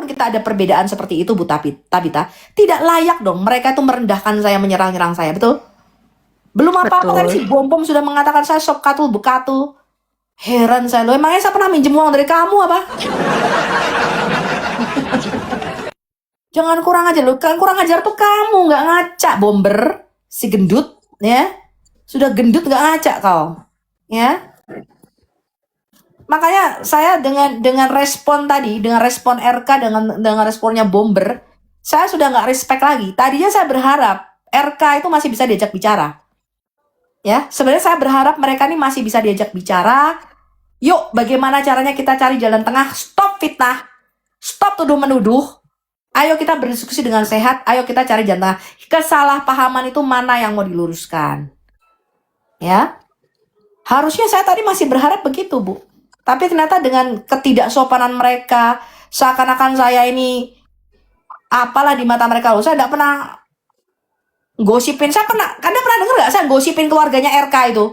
walaupun kita ada perbedaan seperti itu Bu Tabita, tidak layak dong mereka itu merendahkan saya, menyerang-nyerang saya, betul? Belum apa-apa kan si Betul. Bom sudah mengatakan saya sok katul bekatu. Heran saya loh, emangnya saya pernah minjem uang dari kamu apa? Jangan kurang ajar loh, kurang ajar tuh kamu, nggak ngaca bomber, si gendut, ya. Sudah gendut nggak ngaca kau, ya. Makanya saya dengan respon tadi, dengan respon RK, dengan responnya bomber, saya sudah nggak respect lagi. Tadinya saya berharap RK itu masih bisa diajak bicara. Ya, sebenarnya saya berharap mereka ini masih bisa diajak bicara. Yuk, bagaimana caranya kita cari jalan tengah? Stop fitnah, stop tuduh-menuduh. Ayo kita berdiskusi dengan sehat, ayo kita cari jalan tengah. Kesalahpahaman itu mana yang mau diluruskan? Ya, harusnya saya tadi masih berharap begitu, Bu. Tapi ternyata dengan ketidaksopanan mereka, seakan-akan saya ini apalah di mata mereka. Loh, saya tidak pernah gosipin. Anda pernah dengar nggak saya gosipin keluarganya RK itu?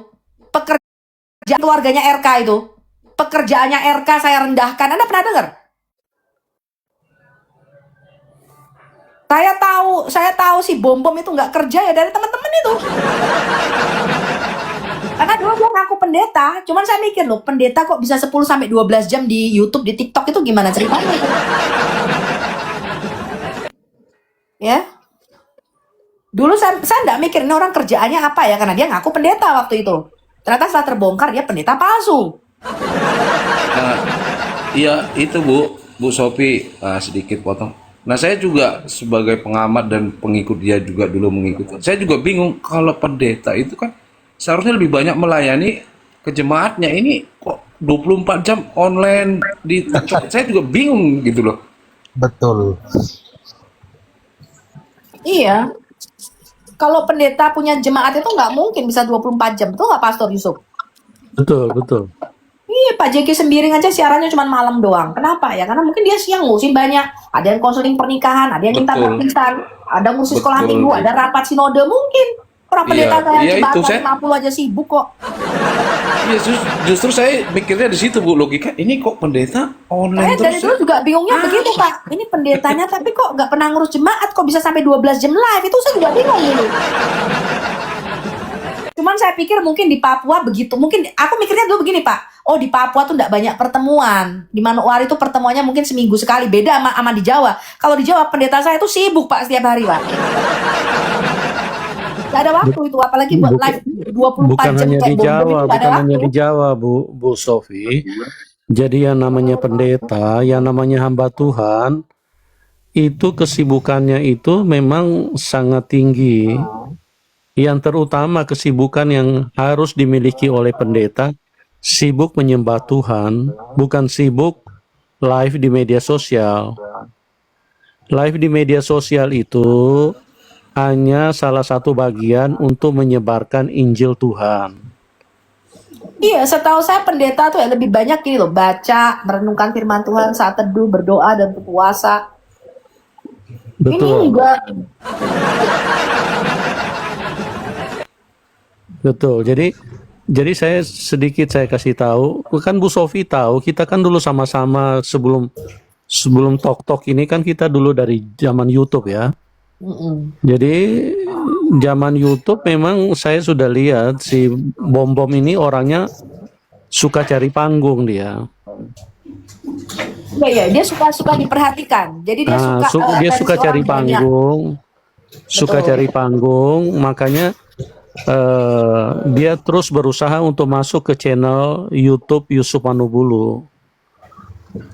Pekerjaan keluarganya RK itu. Pekerjaannya RK saya rendahkan. Anda pernah dengar? Saya tahu si Bom itu nggak kerja ya dari teman-teman itu. Karena dulu dia ngaku pendeta, cuman saya mikir loh, pendeta kok bisa 10 sampai 12 jam di YouTube, di TikTok itu gimana ceritanya? Ya. Dulu saya nggak mikir ini orang kerjaannya apa ya, karena dia ngaku pendeta waktu itu. Ternyata setelah terbongkar dia pendeta palsu. Nah, iya itu Bu Sophie, sedikit potong. Nah saya juga sebagai pengamat dan pengikut dia juga dulu mengikuti. Saya juga bingung kalau pendeta itu kan seharusnya lebih banyak melayani ke jemaatnya. Ini kok 24 jam online di TikTok. Saya juga bingung gitu loh. Betul. Iya. Kalau pendeta punya jemaat itu nggak mungkin bisa 24 jam. Betul nggak Pastor Yusuf? Betul, betul. Iya, Pak JK Sembiring aja siarannya cuma malam doang. Kenapa ya? Karena mungkin dia siang ngurusin banyak. Ada yang konseling pernikahan, ada yang minta Betul. baptisan, ada ngurusin sekolah Betul. minggu, ada rapat sinode mungkin. Orang pendeta kayak Iya itu Jembatan saya. 50 aja sibuk kok. Iya, justru saya mikirnya di situ Bu, logika ini kok pendeta online Saya dari terus. dulu juga bingungnya begitu Pak. Ini pendetanya tapi kok nggak pernah ngurus jemaat, kok bisa sampai 12 jam live? Itu saya juga bingung dulu. Cuman saya pikir mungkin di Papua begitu. Mungkin aku mikirnya dulu begini Pak. Oh di Papua tuh nggak banyak pertemuan. Di Manokwari itu pertemuannya mungkin seminggu sekali. Beda sama di Jawa. Kalau di Jawa pendeta saya itu sibuk Pak setiap hari Pak. Gak ada waktu itu, apalagi buat live 24 Bukan jam hanya kayak di Bom Jawa, itu gak ada bukan hanya waktu. di Jawa, Bu Sophie. Jadi yang namanya pendeta, yang namanya hamba Tuhan, itu kesibukannya itu memang sangat tinggi. Yang terutama kesibukan yang harus dimiliki oleh pendeta, sibuk menyembah Tuhan, bukan sibuk live di media sosial. Live di media sosial itu hanya salah satu bagian untuk menyebarkan Injil Tuhan. Iya, setahu saya pendeta tuh ya lebih banyak gini loh, baca, merenungkan firman Tuhan saat teduh, berdoa dan berpuasa. Ini Betul, enggak. betul. Jadi saya kasih tahu, kan Bu Sophie tahu, kita kan dulu sama-sama sebelum Tok ini kan kita dulu dari zaman YouTube ya. Jadi zaman YouTube memang saya sudah lihat si Bom ini orangnya suka cari panggung dia. Iya, dia suka diperhatikan. Jadi dia Dia suka atensi cari orang banyak. panggung, suka Betul. cari panggung, makanya dia terus berusaha untuk masuk ke channel YouTube Yusuf Manubulu.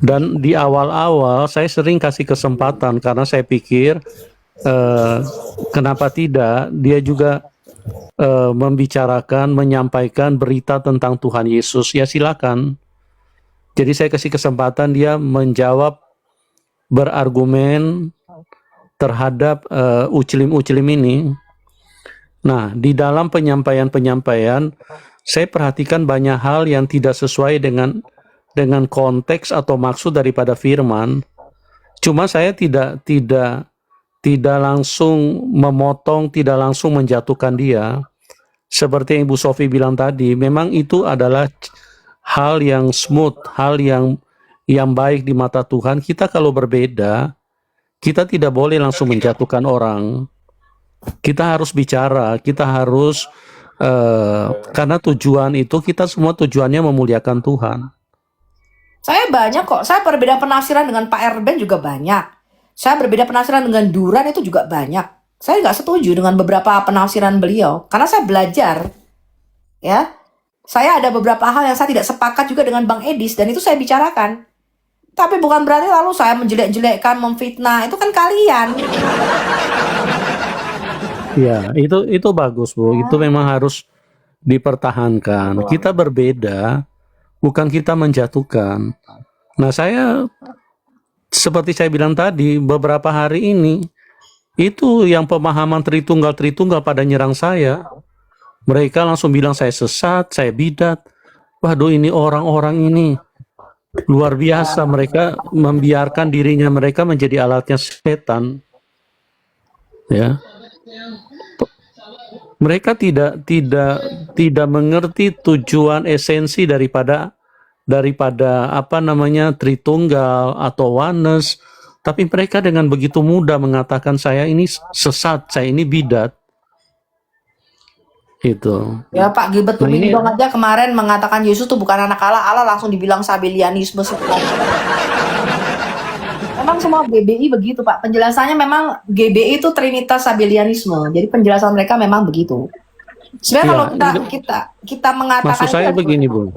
Dan di awal-awal saya sering kasih kesempatan karena saya pikir kenapa tidak dia juga membicarakan, menyampaikan berita tentang Tuhan Yesus, ya silakan. Jadi saya kasih kesempatan dia menjawab, berargumen terhadap ucilim-ucilim ini. Nah, di dalam penyampaian saya perhatikan banyak hal yang tidak sesuai dengan konteks atau maksud daripada firman. Cuma saya tidak langsung memotong, tidak langsung menjatuhkan dia. Seperti yang Ibu Sophie bilang tadi, memang itu adalah hal yang smooth, hal yang yang baik di mata Tuhan, kita kalau berbeda, kita tidak boleh langsung menjatuhkan orang. Kita harus bicara, kita harus karena tujuan itu kita semua tujuannya memuliakan Tuhan. Saya banyak kok. Saya berbeda penafsiran dengan Pak Erben juga banyak. Saya berbeda penafsiran dengan Duran itu juga banyak. Saya nggak setuju dengan beberapa penafsiran beliau karena saya belajar, ya. Saya ada beberapa hal yang saya tidak sepakat juga dengan Bang Edis dan itu saya bicarakan. Tapi bukan berarti lalu saya menjelek-jelekkan, memfitnah. Itu kan kalian. Ya, itu bagus, Bu. Itu memang harus dipertahankan. Kita berbeda, bukan kita menjatuhkan. Nah, saya seperti saya bilang tadi, beberapa hari ini itu yang pemahaman Tritunggal pada nyerang saya. Mereka langsung bilang saya sesat, saya bidat. Waduh, ini orang-orang ini luar biasa. Mereka membiarkan dirinya mereka menjadi alatnya setan. Ya. Mereka tidak mengerti tujuan esensi daripada apa namanya Tritunggal atau Oneness, tapi mereka dengan begitu mudah mengatakan saya ini sesat, saya ini bidat. Itu. Ya Pak Gilbert Nah, ini Tumindong aja kemarin mengatakan Yesus tuh bukan anak Allah, Allah langsung dibilang Sabellianisme. Memang semua GBI begitu Pak. Penjelasannya memang GBI itu Trinitas Sabellianisme. Jadi penjelasan mereka memang begitu. Sebenarnya ya, kalau kita mengatakan maksud saya begini, Bu.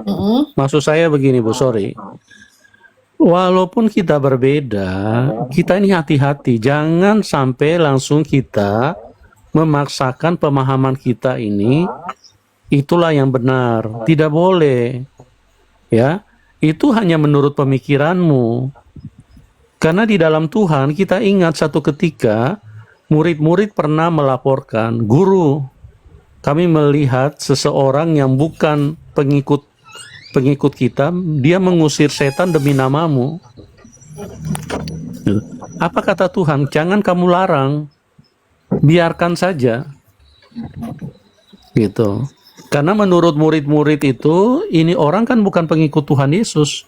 Maksud saya begini, Bu, sorry. Walaupun kita berbeda, kita ini hati-hati. Jangan sampai langsung kita memaksakan pemahaman kita ini itulah yang benar. Tidak boleh. Ya, itu hanya menurut pemikiranmu. Karena di dalam Tuhan kita ingat satu ketika murid-murid pernah melaporkan, "Guru, kami melihat seseorang yang bukan pengikut kita, dia mengusir setan demi namamu." Apa kata Tuhan? Jangan kamu larang, biarkan saja. Gitu. Karena menurut murid-murid itu, ini orang kan bukan pengikut Tuhan Yesus.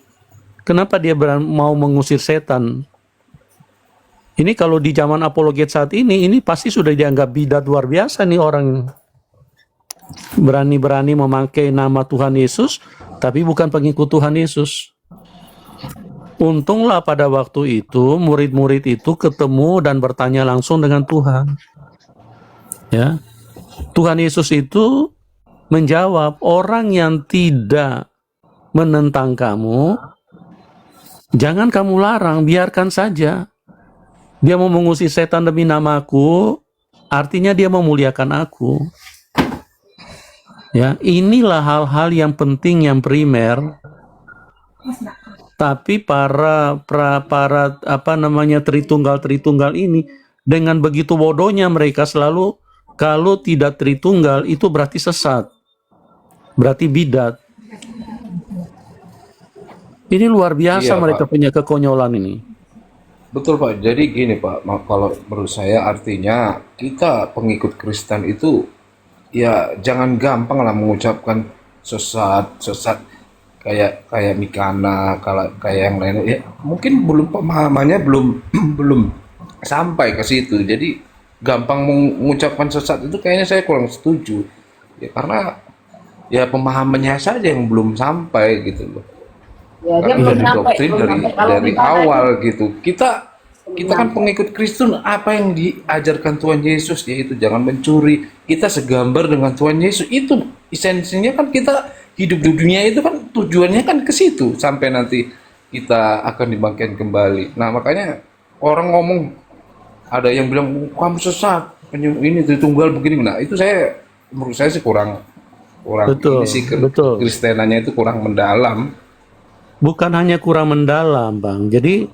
Kenapa dia mau mengusir setan? Ini kalau di zaman apologet saat ini pasti sudah dianggap bidat luar biasa nih orang. Berani-berani memakai nama Tuhan Yesus, tapi bukan pengikut Tuhan Yesus. Untunglah pada waktu itu, murid-murid itu ketemu dan bertanya langsung dengan Tuhan. Ya, Tuhan Yesus itu menjawab, orang yang tidak menentang kamu, jangan kamu larang, biarkan saja. Dia mau mengusir setan demi namaku, artinya dia memuliakan aku. Ya, inilah hal-hal yang penting, yang primer. Tapi para apa namanya Tritunggal ini dengan begitu bodohnya mereka selalu kalau tidak Tritunggal itu berarti sesat, berarti bidat. Ini luar biasa Iya, mereka Pak. punya kekonyolan ini. Betul, Pak. Jadi gini, Pak, kalau menurut saya artinya kita pengikut Kristen itu ya jangan gampang lah mengucapkan sesat kayak Mikana, kalau kayak yang lainnya. Ya, mungkin belum pemahamannya belum belum sampai ke situ. Jadi gampang mengucapkan sesat itu kayaknya saya kurang setuju. Ya karena ya pemahamannya saja yang belum sampai gitu loh. Ya, dia Karena belum dari sampai, doktrin belum dari sampai. Kalau dari Mikana awal itu gitu. Kita kan pengikut Kristen, apa yang diajarkan Tuhan Yesus yaitu jangan mencuri. Kita segambar dengan Tuhan Yesus. Itu esensinya kan kita hidup di dunia itu kan tujuannya kan ke situ sampai nanti kita akan dibangkitkan kembali. Nah, makanya orang ngomong ada yang bilang kamu sesat, ini Tritunggal begini. Nah, itu menurut saya sih kurang Betul, ini sih betul. Kristenannya itu kurang mendalam. Bukan hanya kurang mendalam, Bang. Jadi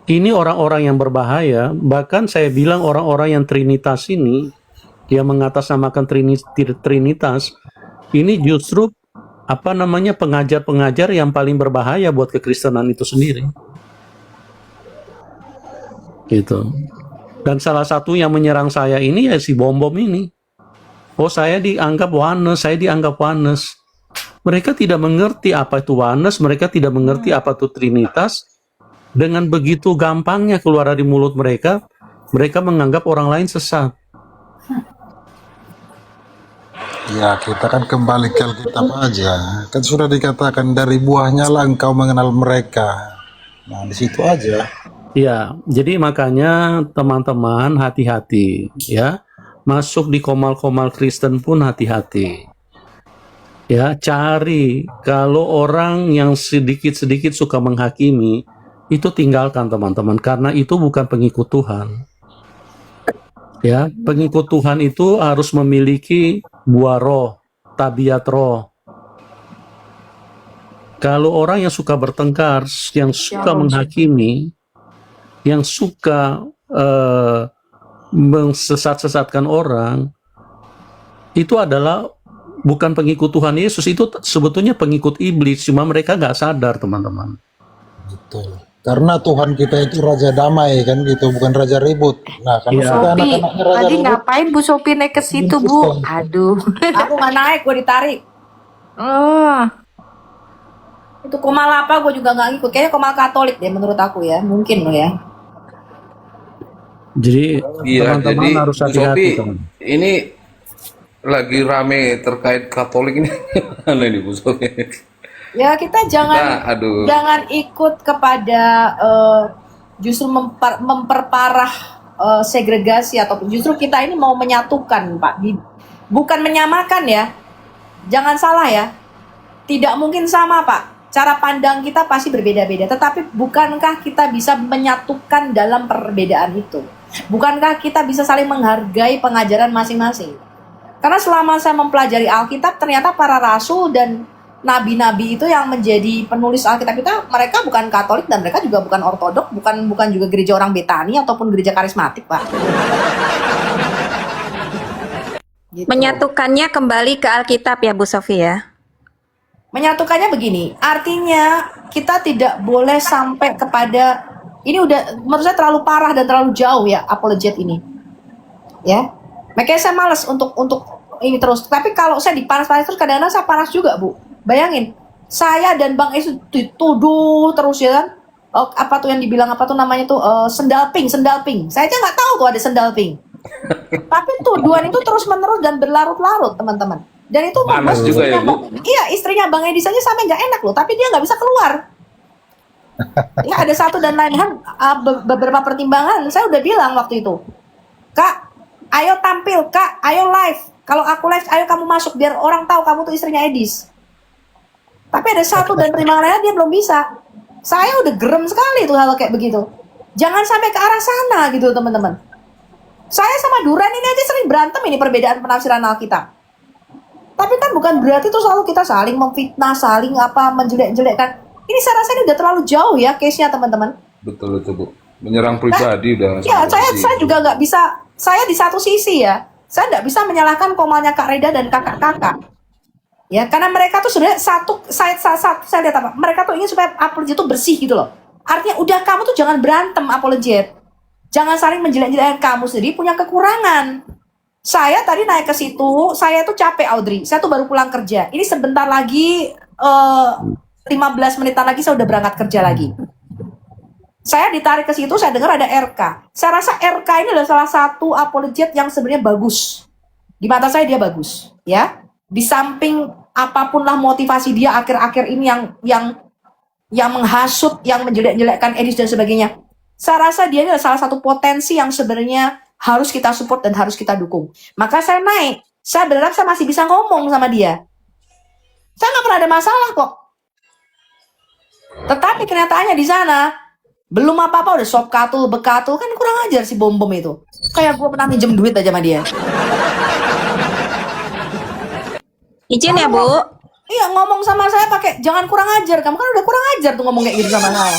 ini orang-orang yang berbahaya. Bahkan saya bilang orang-orang yang Trinitas ini, yang mengatasnamakan Trinitas, ini justru apa namanya pengajar-pengajar yang paling berbahaya buat kekristenan itu sendiri. Gitu. Dan salah satu yang menyerang saya ini ya si bom-bom ini. Oh, saya dianggap Oneness. Mereka tidak mengerti apa itu Oneness, mereka tidak mengerti apa itu Trinitas, Dengan begitu gampangnya keluar dari mulut mereka, mereka menganggap orang lain sesat. Ya, kita kan kembali ke Alkitab aja. Kan sudah dikatakan dari buahnya lah engkau mengenal mereka. Nah, di situ aja. Ya, jadi makanya teman-teman hati-hati ya. Masuk di komal-komal Kristen pun hati-hati. Ya, cari kalau orang yang sedikit-sedikit suka menghakimi, itu tinggalkan teman-teman, karena itu bukan pengikut Tuhan. Ya, pengikut Tuhan itu harus memiliki buah roh, tabiat roh. Kalau orang yang suka bertengkar, yang suka menghakimi, yang suka mensesat-sesatkan orang, itu adalah bukan pengikut Tuhan Yesus, itu sebetulnya pengikut iblis, cuma mereka nggak sadar teman-teman. Betul. Karena Tuhan kita itu raja damai kan gitu, bukan raja ribut. Nah, karena Iya. kita Sopi, anak-anaknya raja tadi ribut, ngapain Bu Sopi naik ke situ, Bu? Aduh. Aku nggak naik, gue ditarik. Oh, itu komal apa? Gue juga nggak ngikut. Kayaknya komal Katolik deh menurut aku ya. Mungkin loh ya. Jadi Iya, teman-teman jadi harus Bu hati-hati Sopi, teman. ini lagi rame terkait Katolik ini. Gimana ini Bu Sopi? Ya kita jangan aduh. jangan ikut kepada justru memperparah segregasi, atau justru kita ini mau menyatukan, Pak. Bukan menyamakan ya. Jangan salah ya. Tidak mungkin sama, Pak. Cara pandang kita pasti berbeda-beda, tetapi bukankah kita bisa menyatukan dalam perbedaan itu? Bukankah kita bisa saling menghargai pengajaran masing-masing? Karena selama saya mempelajari Alkitab, ternyata para rasul dan nabi-nabi itu yang menjadi penulis Alkitab itu, mereka bukan Katolik dan mereka juga bukan Ortodok, bukan juga gereja orang Betani ataupun gereja karismatik, Pak. Gitu. Menyatukannya kembali ke Alkitab ya Bu Sofi ya. Menyatukannya begini, artinya kita tidak boleh sampai kepada, ini udah menurut saya terlalu parah dan terlalu jauh ya apologet ini, ya. Makanya saya malas untuk ini terus. Tapi kalau saya dipanas-panas terus, kadang-kadang saya panas juga, Bu. Bayangin, saya dan Bang Es dituduh terus ya kan. Apa tuh yang dibilang apa tuh namanya tuh sendal pink. Saya aja nggak tahu tuh ada sendal pink. Tapi tuduhan itu terus menerus dan berlarut-larut, teman-teman. Dan itu Panas juga ya, Bu. Iya, istrinya Bang Edi saja sampai nggak enak loh, tapi dia nggak bisa keluar. Ya ada satu dan lain hal, beberapa pertimbangan. Saya udah bilang waktu itu, Kak, ayo tampil, Kak, ayo live. Kalau aku live, ayo kamu masuk biar orang tahu kamu tuh istrinya Edis. Tapi ada satu dan pertimbangan lainnya dia belum bisa. Saya udah gerem sekali tuh hal kayak begitu. Jangan sampai ke arah sana gitu, teman-teman. Saya sama Duran ini aja sering berantem ini perbedaan penafsiran Alkitab. Tapi kan bukan berarti tuh selalu kita saling memfitnah, saling menjelek-jelekkan. Ini saya rasa ini udah terlalu jauh ya case-nya, teman-teman. Betul itu, Bu. Menyerang pribadi udah. Ya, sama saya juga nggak bisa. Saya di satu sisi ya, saya nggak bisa menyalahkan komalnya Kak Reda dan kakak-kakak. Ya, karena mereka tuh sebenarnya saya lihat apa? Mereka tuh ingin supaya apologet itu bersih gitu loh. Artinya udah, kamu tuh jangan berantem apologet. Jangan saling menjelek-jelekkan, kamu sendiri punya kekurangan. Saya tadi naik ke situ, saya tuh capek, Audrey. Saya tuh baru pulang kerja. Ini sebentar lagi 15 menitan lagi saya udah berangkat kerja lagi. Saya ditarik ke situ, saya dengar ada RK. Saya rasa RK ini adalah salah satu apologet yang sebenarnya bagus. Di mata saya dia bagus, ya. Di samping apapun lah motivasi dia akhir-akhir ini yang menghasut, yang menjelek-jelekkan Edis dan sebagainya. Saya rasa dia adalah salah satu potensi yang sebenarnya harus kita support dan harus kita dukung. Maka saya naik. Saya berharap saya masih bisa ngomong sama dia. Saya nggak pernah ada masalah kok. Tetapi kenyataannya di sana belum apa-apa udah sop katul bekatul, kan kurang ajar si bom itu. Kayak gue pernah minjem duit aja sama dia. Izin ya Bu. Iya, ngomong sama saya pakai jangan kurang ajar. Kamu kan udah kurang ajar tuh ngomong kayak gitu sama saya.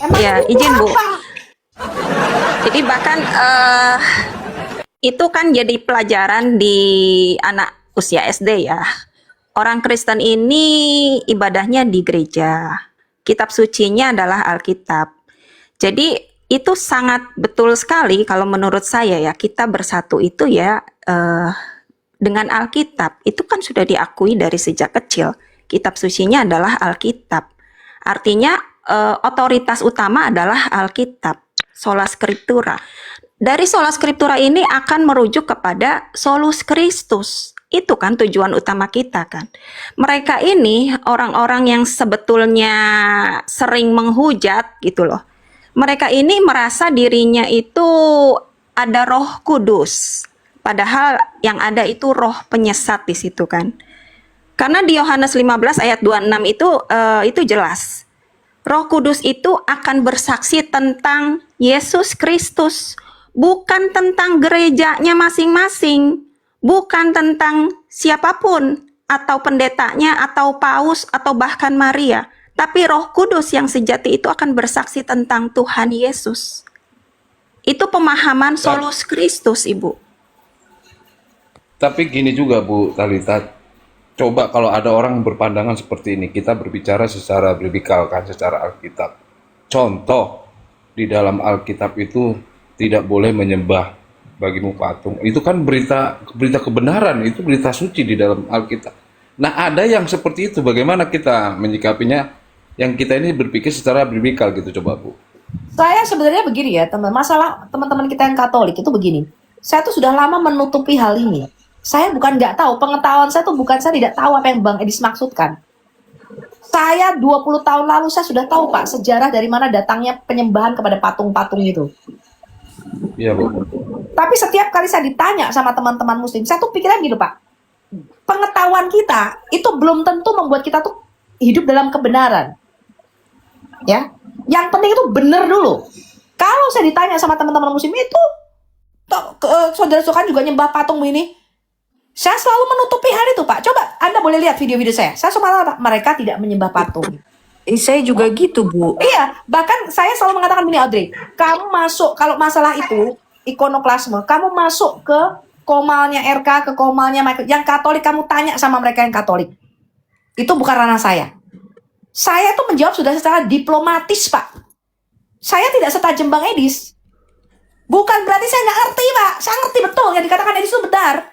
Emang Ya, itu izin Bu. apa? Jadi bahkan itu kan jadi pelajaran di anak usia SD ya. Orang Kristen ini ibadahnya di gereja. Kitab sucinya adalah Alkitab. Jadi itu sangat betul sekali kalau menurut saya ya, kita bersatu itu ya dengan Alkitab. Itu kan sudah diakui dari sejak kecil. Kitab sucinya adalah Alkitab. Artinya otoritas utama adalah Alkitab, sola scriptura. Dari sola scriptura ini akan merujuk kepada solus Christus. Itu kan tujuan utama kita kan. Mereka ini orang-orang yang sebetulnya sering menghujat gitu loh. Mereka ini merasa dirinya itu ada Roh Kudus. Padahal yang ada itu roh penyesat di situ kan. Karena di Yohanes 15 ayat 26 itu jelas. Roh Kudus itu akan bersaksi tentang Yesus Kristus, bukan tentang gerejanya masing-masing, bukan tentang siapapun, atau pendetanya, atau paus, atau bahkan Maria. Tapi Roh Kudus yang sejati itu akan bersaksi tentang Tuhan Yesus. Itu pemahaman solus Christus, Ibu. Tapi gini juga Bu Talita, coba kalau ada orang berpandangan seperti ini, kita berbicara secara biblikal kan, secara Alkitab. Contoh, di dalam Alkitab itu tidak boleh menyembah bagimu patung. Itu kan berita kebenaran, itu berita suci di dalam Alkitab. Nah, ada yang seperti itu, bagaimana kita menyikapinya? Yang kita ini berpikir secara biblikal gitu, coba Bu. Saya sebenarnya begini ya, masalah teman-teman kita yang Katolik itu begini. Saya tuh sudah lama menutupi hal ini. Saya bukan nggak tahu, pengetahuan saya tuh bukan saya tidak tahu apa yang Bang Edis maksudkan. Saya 20 tahun lalu saya sudah tahu Pak sejarah dari mana datangnya penyembahan kepada patung-patung itu. Iya Bu. Tapi setiap kali saya ditanya sama teman-teman muslim, saya tuh pikirnya gitu Pak. Pengetahuan kita itu belum tentu membuat kita tuh hidup dalam kebenaran. Ya, yang penting itu benar dulu. Kalau saya ditanya sama teman-teman muslim itu, saudara-saudara juga nyembah patung ini, saya selalu menutupi hal itu Pak. Coba Anda boleh lihat video-video saya. Saya selalu mereka tidak menyembah patung. Saya juga gitu, Bu. Iya, bahkan saya selalu mengatakan gini Audrey, kamu masuk kalau masalah itu ikonoklasme, kamu masuk ke komalnya RK, ke komalnya Michael, yang Katolik kamu tanya sama mereka yang Katolik. Itu bukan ranah saya. Saya tuh menjawab sudah secara diplomatis, Pak. Saya tidak setajam Bang Edis. Bukan berarti saya nggak ngerti, Pak. Saya ngerti betul yang dikatakan Edis itu benar.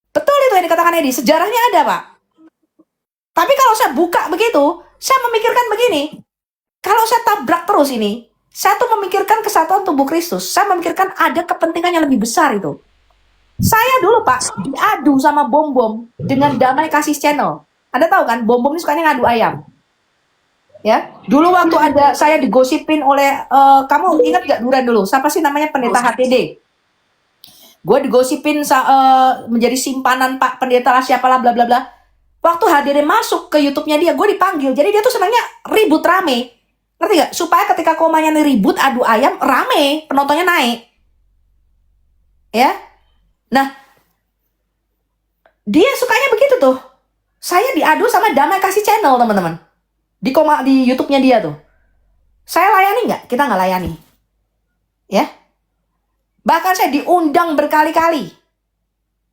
Betul itu yang dikatakan Edis. Sejarahnya ada, Pak. Tapi kalau saya buka begitu, saya memikirkan begini. Kalau saya tabrak terus ini, saya tuh memikirkan kesatuan tubuh Kristus. Saya memikirkan ada kepentingan yang lebih besar itu. Saya dulu, Pak, diadu sama Bom-Bom dengan Damai Kasih Channel. Anda tahu kan, Bom-Bom ini sukanya ngadu ayam. Ya, dulu waktu ada saya digosipin oleh kamu ingat gak Duran dulu? Siapa sih namanya pendeta HTD? Gue digosipin menjadi simpanan Pak pendeta lah siapalah bla bla bla. Waktu HTD masuk ke YouTube-nya dia, gue dipanggil. Jadi dia tuh senangnya ribut rame. Ngerti gak? Supaya ketika komanya nih ribut adu ayam rame, penontonnya naik. Ya. Nah, dia sukanya begitu tuh. Saya diadu sama Damai Kasih Channel, teman-teman. Di YouTube-nya dia tuh. Saya layani nggak? Kita nggak layani. Ya. Bahkan saya diundang berkali-kali.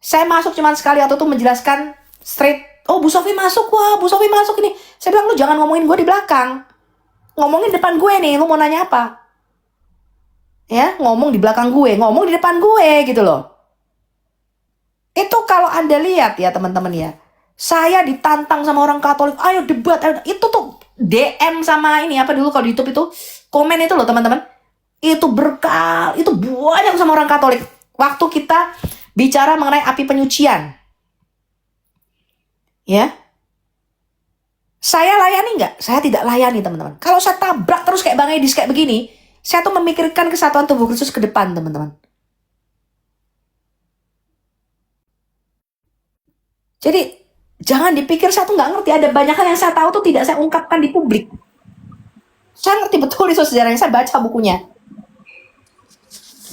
Saya masuk cuma sekali waktu itu menjelaskan straight. Oh, Bu Sofi masuk. Wah, Bu Sofi masuk ini. Saya bilang, lu jangan ngomongin gue di belakang. Ngomongin depan gue nih. Lu mau nanya apa? Ya, ngomong di belakang gue. Ngomong di depan gue gitu loh. Itu kalau Anda lihat ya teman-teman ya. Saya ditantang sama orang Katolik, ayo debat, ayo. Itu tuh DM sama ini apa dulu kalau di YouTube itu komen itu loh teman-teman. Itu itu banyak sama orang Katolik. Waktu kita bicara mengenai api penyucian, ya, saya layani nggak? Saya tidak layani teman-teman. Kalau saya tabrak terus kayak Bang Edis kayak begini, saya tuh memikirkan kesatuan tubuh Kristus ke depan teman-teman. Jadi jangan dipikir saya tuh nggak ngerti. Ada banyak hal yang saya tahu tuh tidak saya ungkapkan di publik. Saya ngerti betul itu sejarahnya. Saya baca bukunya.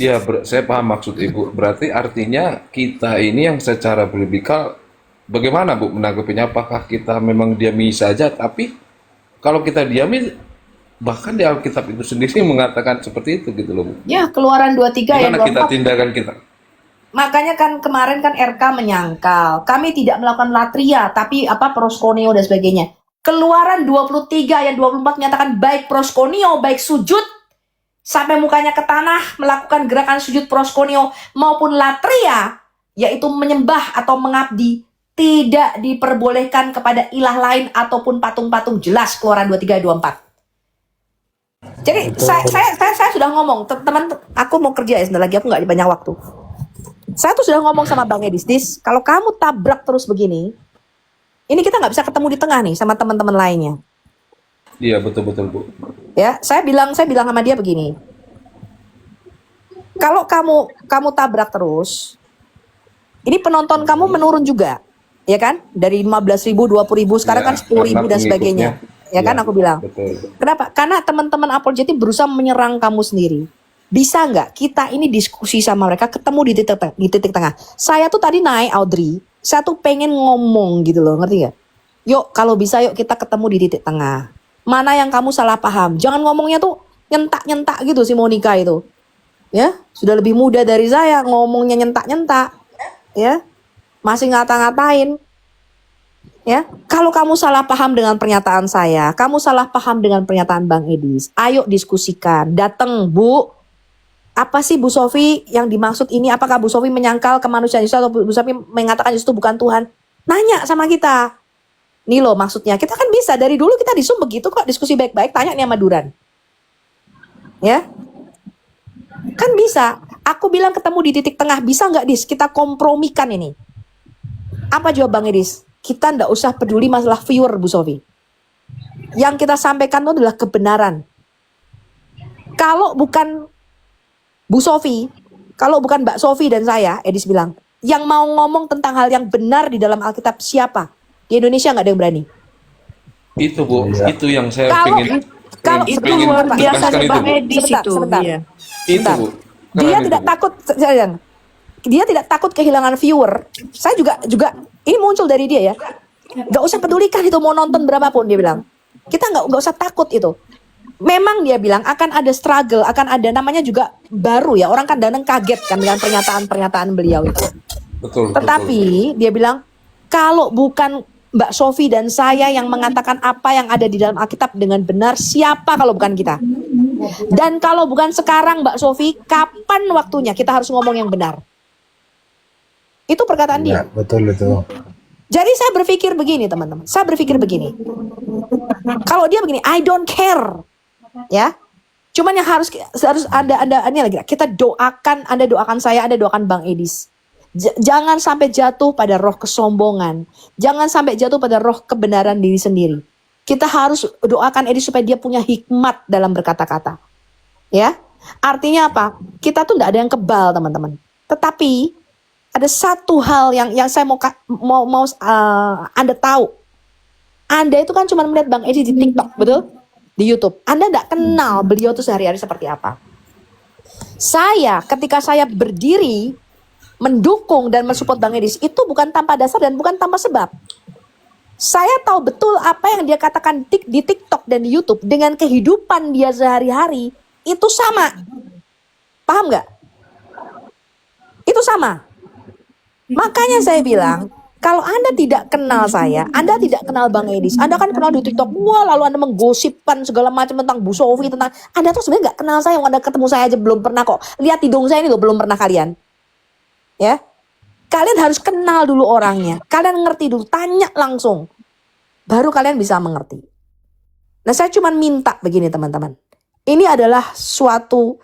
Ya, saya paham maksud Ibu. Berarti artinya kita ini yang secara biblikal, bagaimana Bu menanggapinya? Apakah kita memang diami saja? Tapi kalau kita diami, bahkan di Alkitab itu sendiri mengatakan seperti itu gitu loh Bu. Ya, Keluaran 23 ya. Gimana kita tindakan kita? Makanya kan kemarin kan RK menyangkal. Kami tidak melakukan latria, tapi proskoneo dan sebagainya. Keluaran 23 ayat 24 menyatakan baik proskoneo, baik sujud, sampai mukanya ke tanah, melakukan gerakan sujud proskoneo, maupun latria, yaitu menyembah atau mengabdi, tidak diperbolehkan kepada ilah lain ataupun patung-patung. Jelas Keluaran 23 ayat 24. Jadi saya sudah ngomong, teman, aku mau kerja ya sebentar lagi, aku nggak banyak waktu. Saya tuh sudah ngomong sama Bang Edis, Dis, kalau kamu tabrak terus begini, ini kita nggak bisa ketemu di tengah nih sama teman-teman lainnya. Iya, betul-betul, Bu. Ya, saya bilang sama dia begini. Kalau kamu tabrak terus, ini penonton kamu menurun juga, ya kan? Dari 15.000, 20.000, sekarang Ya, kan 10.000 karena dan sebagainya. Ya kan, ya, aku bilang. betul. Kenapa? Karena teman-teman apologetik berusaha menyerang kamu sendiri. Bisa nggak kita ini diskusi sama mereka, ketemu di titik tengah. Saya tuh tadi naik, Audrey, saya tuh pengen ngomong gitu loh, ngerti nggak? Yuk, kalau bisa yuk kita ketemu di titik tengah. Mana yang kamu salah paham? Jangan ngomongnya tuh nyentak-nyentak gitu si Monica itu. Ya, sudah lebih muda dari saya, ngomongnya nyentak-nyentak. Ya, masih ngata-ngatain. Ya, kalau kamu salah paham dengan pernyataan saya, kamu salah paham dengan pernyataan Bang Edis, ayo diskusikan. Datang, Bu. Apa sih Bu Sofi yang dimaksud ini? Apakah Bu Sofi menyangkal kemanusiaan Yesus atau Bu Sofi mengatakan Yesus itu bukan Tuhan? Nanya sama kita. Nih loh maksudnya, kita kan bisa dari dulu kita di Zoom begitu kok, diskusi baik-baik, tanya nih sama Duran. Ya, kan bisa. Aku bilang ketemu di titik tengah, bisa nggak Dis? Kita kompromikan ini. Apa jawab Bang Edis? Kita nggak usah peduli masalah viewer Bu Sofi. Yang kita sampaikan itu adalah kebenaran. Kalau bukan Bu Sofi, kalau bukan Mbak Sofi dan saya, Edis bilang, yang mau ngomong tentang hal yang benar di dalam Alkitab siapa? Di Indonesia nggak ada yang berani. Itu, Bu. Itu yang saya Kalau Itu pengen luar biasa tegaskan nih itu, Bang Bu. Edis itu. Sebentar. Iya. Itu, Bentar. Bu. Dia Keren tidak itu, Bu. takut, sayang. Dia tidak takut kehilangan viewer. Saya juga ini muncul dari dia ya. Gak usah pedulikan itu mau nonton berapapun, dia bilang. Kita nggak usah takut itu. Memang dia bilang akan ada struggle, akan ada, namanya juga baru ya. Orang kan kadang kaget kan dengan pernyataan-pernyataan beliau itu. Betul. Tetapi dia bilang kalau bukan Mbak Sofi dan saya yang mengatakan apa yang ada di dalam Alkitab dengan benar, siapa kalau bukan kita? Dan kalau bukan sekarang Mbak Sofi, kapan waktunya kita harus ngomong yang benar? Itu perkataan dia. Ya, betul itu. Jadi saya berpikir begini teman-teman, saya berpikir begini. Kalau dia begini, I don't care, ya. Cuman yang harus ada ini lagi. Kita doakan, Anda doakan saya, Anda doakan Bang Edis. Jangan sampai jatuh pada roh kesombongan, jangan sampai jatuh pada roh kebenaran diri sendiri. Kita harus doakan Edis supaya dia punya hikmat dalam berkata-kata, ya. Artinya apa? Kita tuh tidak ada yang kebal teman-teman. Tetapi ada satu hal yang saya mau Anda tahu. Anda itu kan cuma melihat Bang Edis di TikTok, betul? Di YouTube. Anda tidak kenal beliau itu sehari-hari seperti apa. Saya, ketika saya berdiri mendukung dan mensupport Bang Edis, itu bukan tanpa dasar dan bukan tanpa sebab. Saya tahu betul apa yang dia katakan di TikTok dan di YouTube dengan kehidupan dia sehari-hari itu sama. Paham nggak? Itu sama. Makanya saya bilang, kalau Anda tidak kenal saya, Anda tidak kenal Bang Edis, Anda kan kenal di TikTok, wah lalu Anda menggosipkan segala macam tentang Bu Sofi, tentang Anda tuh sebenarnya nggak kenal saya, Anda ketemu saya aja belum pernah kok. Lihat hidung saya ini loh, belum pernah kalian. Ya, kalian harus kenal dulu orangnya, kalian ngerti dulu, tanya langsung, baru kalian bisa mengerti. Nah, saya cuma minta begini teman-teman, ini adalah suatu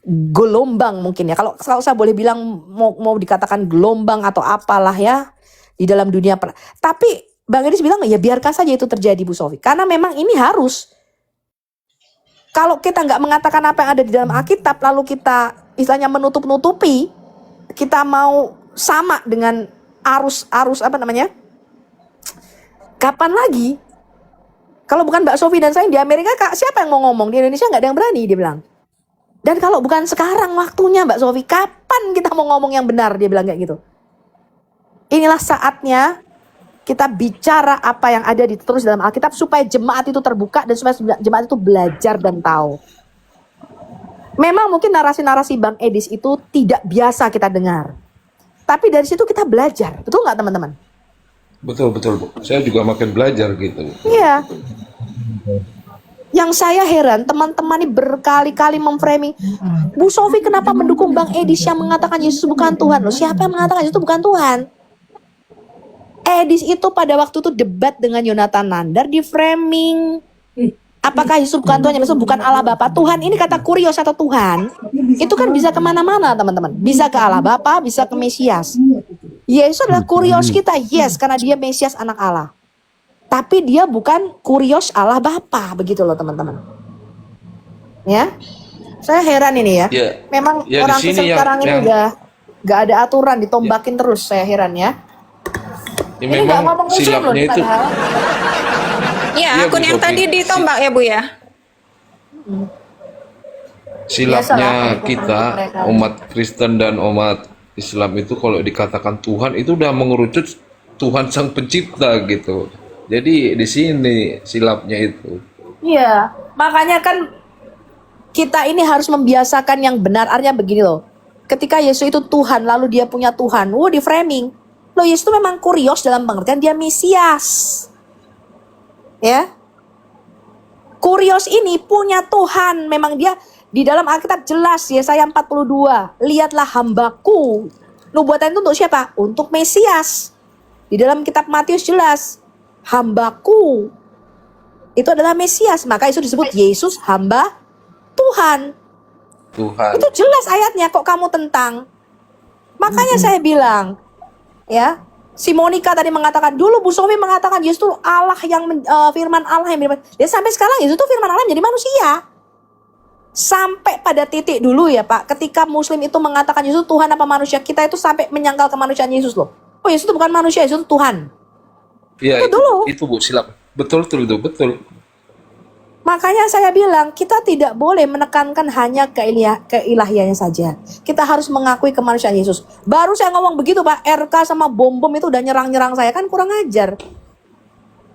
gelombang mungkin ya, kalau saya boleh bilang mau dikatakan gelombang atau apalah ya di dalam dunia. Tapi Bang Edis bilang ya biarkan saja itu terjadi Bu Sofi, karena memang ini harus. Kalau kita nggak mengatakan apa yang ada di dalam Alkitab, lalu kita istilahnya menutup-nutupi, kita mau sama dengan arus apa namanya? Kapan lagi? Kalau bukan Mbak Sofi dan saya di Amerika, siapa yang mau ngomong? Di Indonesia nggak ada yang berani, dia bilang. Dan kalau bukan sekarang waktunya Mbak Sofi, kapan kita mau ngomong yang benar? Dia bilang kayak gitu. Inilah saatnya kita bicara apa yang ada terus dalam Alkitab supaya jemaat itu terbuka dan supaya jemaat itu belajar dan tahu. Memang mungkin narasi-narasi Bang Edis itu tidak biasa kita dengar. Tapi dari situ kita belajar. Betul nggak teman-teman? Betul, Bu. Saya juga makin belajar gitu. Iya. Yang saya heran, teman-teman ini berkali-kali memframing, Bu Sofi kenapa mendukung Bang Edis yang mengatakan Yesus bukan Tuhan? Loh, siapa yang mengatakan Yesus itu bukan Tuhan? Edis itu pada waktu itu debat dengan Yonatan Nandar di framing Apakah Yesus bukan Tuhan? Yesus bukan Allah Bapa. Tuhan ini kata kurios atau Tuhan, itu kan bisa kemana-mana teman-teman. Bisa ke Allah Bapa, bisa ke Mesias. Yesus adalah kurios kita, yes, karena dia Mesias anak Allah. Tapi dia bukan kurios Allah Bapa, begitu loh teman-teman. Ya, saya heran ini ya. Ya, Memang ya di orang sini Kristen sekarang ini yang udah gak ada aturan, ditombakin terus. Saya heran ya. ya Ini gak memang ngomong Muslim loh, silapnya itu. padahal. Ya, Iya, akun Bu yang Sophie. tadi ditombak ya Bu ya. Silapnya Biasalah, kita mereka. umat Kristen dan umat Islam itu kalau dikatakan Tuhan itu udah mengerucut Tuhan Sang Pencipta gitu. Jadi di sini silapnya itu. Iya, makanya kan kita ini harus membiasakan yang benar. Artinya begini loh. Ketika Yesus itu Tuhan, lalu dia punya Tuhan. Di framing. Loh, Yesus itu memang kurios dalam pengertian dia Mesias. Ya. Kurios ini punya Tuhan. Memang dia di dalam Alkitab jelas, Yesaya 42. Lihatlah hambaku. Nubuatan itu untuk siapa? Untuk Mesias. Di dalam kitab Matius jelas. Hambaku. Itu adalah Mesias. Maka itu disebut Yesus hamba Tuhan. Tuhan. Itu jelas ayatnya, kok kamu tentang. Makanya saya bilang, ya, si Monica tadi mengatakan, dulu Bu Sophie mengatakan Yesus itu Allah yang firman Allah yang firman. Dan sampai sekarang Yesus itu firman Allah menjadi manusia. Sampai pada titik dulu ya Pak, ketika Muslim itu mengatakan Yesus Tuhan apa manusia, kita itu sampai menyangkal kemanusiaan Yesus loh. Oh, Yesus itu bukan manusia, Yesus itu Tuhan. Iya, Itu dulu. itu Bu silap. Betul itu, betul. Makanya saya bilang kita tidak boleh menekankan hanya keilahiannya saja. Kita harus mengakui kemanusiaan Yesus. Baru saya ngomong begitu Pak, RK sama bom-bom itu udah nyerang-nyerang saya, kan kurang ajar.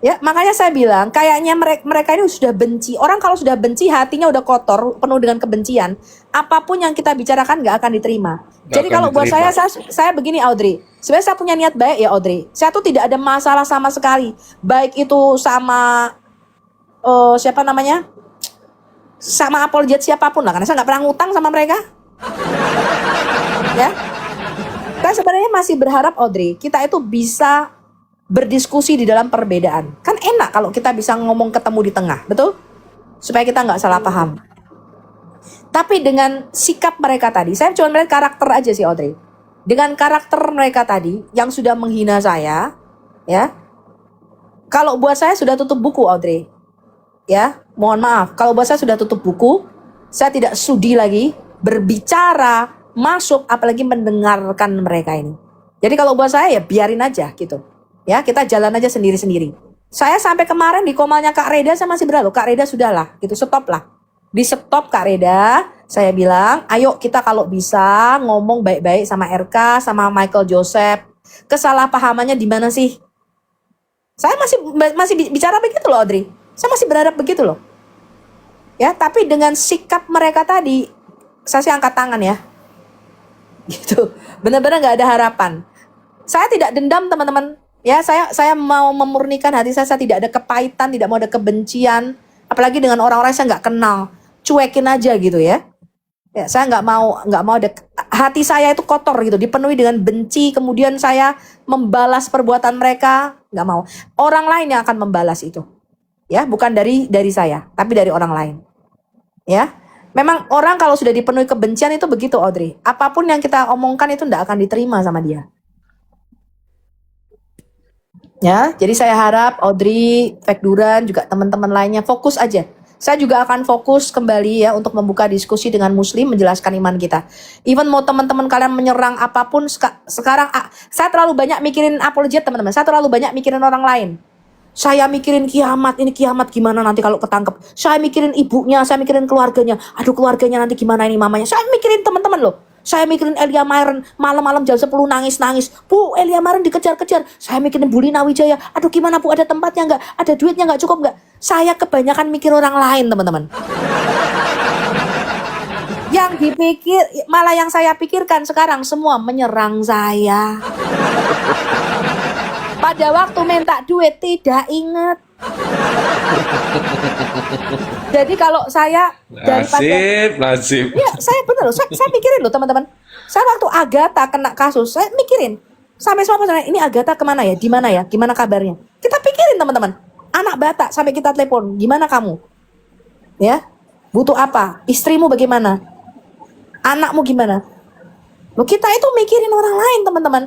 Ya, makanya saya bilang kayaknya mereka ini sudah benci. Orang kalau sudah benci hatinya udah kotor, penuh dengan kebencian. Apapun yang kita bicarakan nggak akan diterima. Nggak Jadi akan kalau buat diterima. saya begini Audrey. Sebenarnya saya punya niat baik ya Audrey. Saya tuh tidak ada masalah sama sekali. Baik itu sama siapa namanya? Sama apologet siapapun lah, karena saya nggak pernah ngutang sama mereka. Ya. Saya sebenarnya masih berharap Audrey, kita itu bisa berdiskusi di dalam perbedaan. Kan enak kalau kita bisa ngomong ketemu di tengah, betul? Supaya kita nggak salah paham. Tapi dengan sikap mereka tadi, saya cuma melihat karakter aja sih Audrey. Dengan karakter mereka tadi yang sudah menghina saya, ya. Kalau buat saya sudah tutup buku Audrey. Ya, mohon maaf. Kalau buat saya sudah tutup buku, saya tidak sudi lagi berbicara, masuk, apalagi mendengarkan mereka ini. Jadi kalau buat saya ya biarin aja gitu. Ya, kita jalan aja sendiri-sendiri. Saya sampai kemarin di komalnya Kak Reda saya masih berlalu. Kak Reda sudahlah, gitu, stop lah. Di stop Kak Reda, saya bilang, ayo kita kalau bisa ngomong baik-baik sama RK, sama Michael Joseph. Kesalahpahamannya di mana sih? Saya masih bicara begitu loh Audrey. Saya masih berharap begitu loh. Ya, tapi dengan sikap mereka tadi, saya sih angkat tangan ya. Gitu. Benar-benar nggak ada harapan. Saya tidak dendam teman-teman. Ya, saya mau memurnikan hati saya tidak ada kepahitan, tidak mau ada kebencian, apalagi dengan orang-orang yang saya nggak kenal. Cuekin aja gitu ya. Ya, saya nggak mau ada, hati saya itu kotor gitu, dipenuhi dengan benci, kemudian saya membalas perbuatan mereka, nggak mau. Orang lain yang akan membalas itu. Ya, bukan dari saya, tapi dari orang lain. Ya. Memang orang kalau sudah dipenuhi kebencian itu begitu Audrey. Apapun yang kita omongkan itu tidak akan diterima sama dia. Ya, jadi saya harap Audrey, Fek Duran, juga teman-teman lainnya fokus aja. Saya juga akan fokus kembali ya untuk membuka diskusi dengan Muslim, menjelaskan iman kita. Even mau teman-teman kalian menyerang apapun, sekarang saya terlalu banyak mikirin apologet teman-teman. Saya terlalu banyak mikirin orang lain. Saya mikirin kiamat, ini kiamat gimana nanti kalau ketangkep. Saya mikirin ibunya, saya mikirin keluarganya. Aduh, keluarganya nanti gimana ini mamanya. Saya mikirin teman-teman loh. Saya mikirin Elia Myron, malam-malam jam 10 nangis-nangis. Bu, Elia Myron dikejar-kejar. Saya mikirin Bu Lina Wijaya. Aduh, gimana Bu, ada tempatnya nggak? Ada duitnya nggak? Cukup nggak? Saya kebanyakan mikir orang lain, teman-teman. Yang dipikir, malah yang saya pikirkan sekarang semua menyerang saya. Pada waktu minta duit tidak ingat. Jadi kalau saya Nasib. ya saya bener loh, saya mikirin loh teman-teman. Saya waktu Agatha kena kasus, saya mikirin. Sampai semua personel, ini Agatha kemana ya? Di mana ya? Gimana kabarnya? Kita pikirin teman-teman. Anak Batak sampai kita telepon, gimana kamu? Ya, butuh apa? Istrimu bagaimana? Anakmu gimana? Loh, kita itu mikirin orang lain, teman-teman.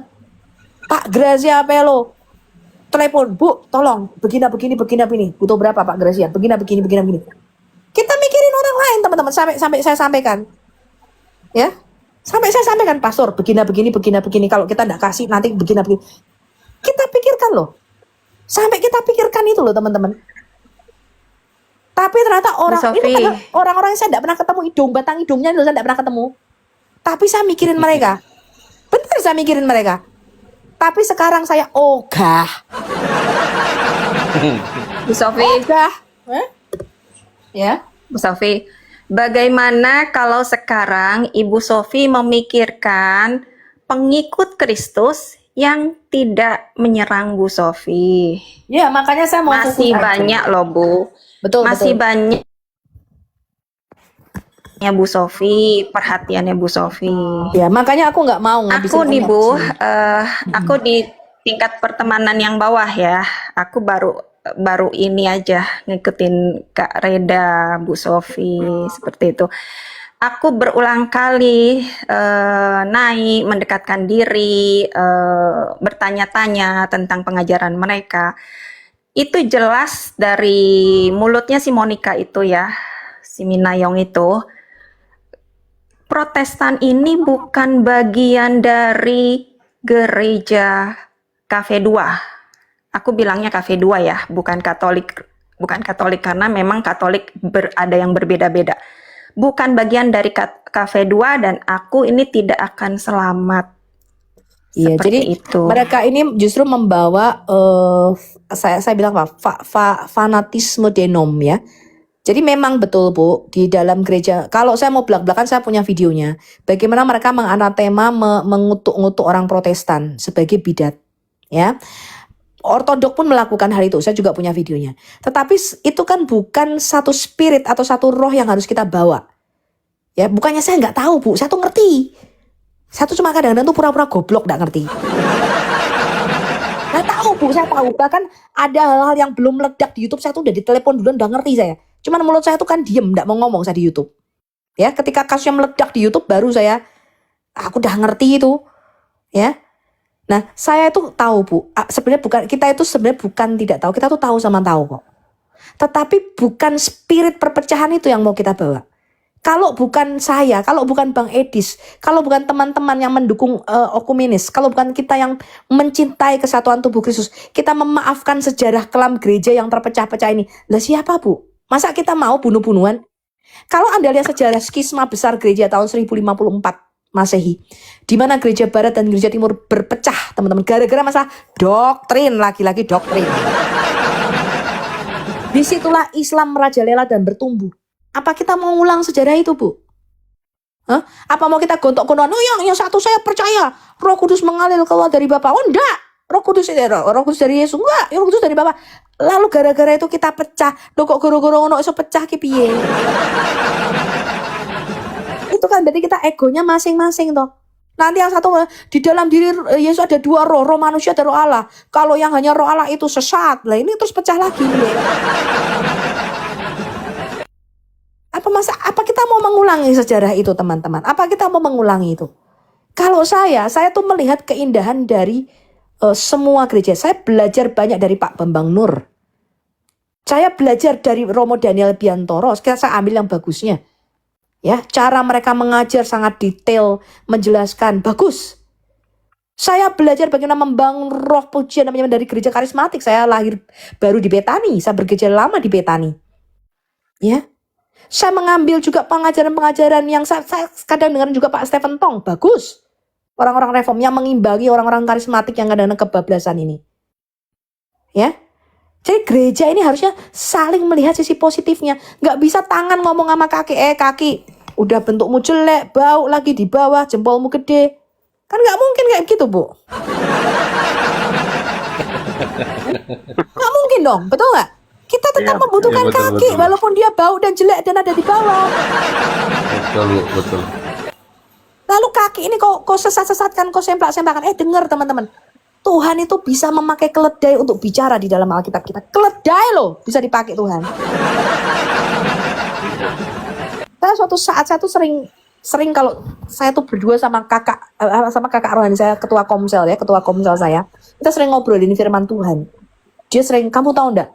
Pak Grazia Pelo, telepon, Bu, tolong, begini. Butuh berapa Pak Grazia? Begini. Kita mikirin orang lain, teman-teman. Sampai saya sampaikan. Ya, sampai saya sampaikan, Pastor, begini. Kalau kita nggak kasih, nanti begini. Kita pikirkan loh. Sampai kita pikirkan itu loh, teman-teman. Tapi ternyata Bu ini Sofi, adalah orang-orang yang saya tidak pernah ketemu, batang hidungnya itu saya tidak pernah ketemu. Tapi saya mikirin mereka. Benar saya mikirin mereka. Tapi sekarang saya ogah. Bu Sofi, Ya. Bu Sofi, bagaimana kalau sekarang Ibu Sofi memikirkan pengikut Kristus yang tidak menyerang Bu Sofi? Ya, makanya saya mau fokus Masih aja. banyak loh Bu, Betul. masih banyak ya Bu Sofi, perhatiannya Bu Sofi. Ya, makanya aku nggak mau ngabisin Aku nih Bu, energi. aku di tingkat pertemanan yang bawah ya. Aku baru ini aja ngikutin Kak Reda, Bu Sofi, seperti itu. Aku berulang kali naik, mendekatkan diri, bertanya-tanya tentang pengajaran mereka. Itu jelas dari mulutnya si Monica itu ya, si Minayong itu. Protestan ini bukan bagian dari gereja Cafe 2. Aku bilangnya Cafe 2 ya, bukan Katolik. Bukan Katolik karena memang Katolik ada yang berbeda-beda. Bukan bagian dari Cafe 2 dan aku ini tidak akan selamat. Iya, Seperti jadi itu. mereka ini justru membawa saya bilang apa? Fanatisme denom ya. Jadi memang betul Bu, di dalam gereja, kalau saya mau belak-belakan saya punya videonya. Bagaimana mereka menganatema, mengutuk-ngutuk orang Protestan sebagai bidat. Ya, Ortodok pun melakukan hal itu, saya juga punya videonya. Tetapi itu kan bukan satu spirit atau satu roh yang harus kita bawa. Ya, bukannya saya nggak tahu Bu, saya tuh ngerti. Saya tuh cuma kadang-kadang tuh pura-pura goblok nggak ngerti. Saya tahu Bu, saya tahu. Bahkan ada hal-hal yang belum meledak di YouTube, saya tuh udah ditelepon duluan, udah ngerti saya. Cuman mulut saya tuh kan diem, nggak mau ngomong saya di YouTube. Ya, ketika kasusnya meledak di YouTube baru aku udah ngerti itu. Ya. Nah, saya itu tahu Bu, sebenarnya kita itu sebenarnya bukan tidak tahu, kita tuh tahu sama tahu kok. Tetapi bukan spirit perpecahan itu yang mau kita bawa. Kalau bukan saya, kalau bukan Bang Edis, kalau bukan teman-teman yang mendukung okumenis, kalau bukan kita yang mencintai kesatuan tubuh Kristus, kita memaafkan sejarah kelam gereja yang terpecah-pecah ini. Lah siapa Bu? Masa kita mau bunuh-bunuhan? Kalau Anda lihat sejarah skisma besar gereja tahun 1054 Masehi, di mana gereja barat dan gereja timur berpecah, teman-teman, gara-gara masalah doktrin, lagi-lagi doktrin. Disitulah Islam merajalela dan bertumbuh. Apa kita mau ulang sejarah itu, Bu? Hah? Apa mau kita gontok-gontokan? Oh, yang satu saya percaya Roh Kudus mengalir keluar dari Bapa. Oh, enggak. Roh Kudus dari Yesus. Enggak, Roh Kudus dari Bapa. Lalu gara-gara itu kita pecah. Loh kok gara-gara ono iso pecah ki piye? Itu kan berarti kita egonya masing-masing toh. Nanti yang satu di dalam diri Yesus ada dua roh manusia dan roh Allah. Kalau yang hanya roh Allah itu sesat. Lah ini terus pecah lagi. Apa kita mau mengulangi sejarah itu, teman-teman? Apa kita mau mengulangi itu? Kalau saya tuh melihat keindahan dari semua gereja. Saya belajar banyak dari Pak Bambang Nur. Saya belajar dari Romo Daniel Biantoro. Sekarang saya ambil yang bagusnya. Ya, cara mereka mengajar sangat detail, menjelaskan, bagus. Saya belajar bagaimana membangun roh pujian namanya dari gereja karismatik. Saya lahir baru di Betani, saya bergereja lama di Betani. Ya. Saya mengambil juga pengajaran-pengajaran yang saya kadang dengar juga Pak Stephen Tong, bagus. Orang-orang reform yang mengimbangi orang-orang karismatik yang kadang-kadang kebablasan ini. Ya. Jadi gereja ini harusnya saling melihat sisi positifnya. Nggak bisa tangan ngomong sama kaki, kaki udah bentukmu jelek, bau lagi di bawah, jempolmu gede. Kan nggak mungkin kayak gitu, Bu. Nggak mungkin dong, betul nggak? Kita tetap membutuhkan kaki, walaupun dia bau dan jelek dan ada di bawah. Betul. Lalu kaki ini kok sesat-sesatkan, kok semplak-semplakan. Dengar teman-teman. Tuhan itu bisa memakai keledai untuk bicara di dalam Alkitab kita. Keledai loh bisa dipakai Tuhan. Saya suatu saat saya tuh sering kalau saya tuh berdua sama kakak rohani saya, ketua komsel saya, kita sering ngobrolin firman Tuhan. Dia sering, kamu tahu enggak,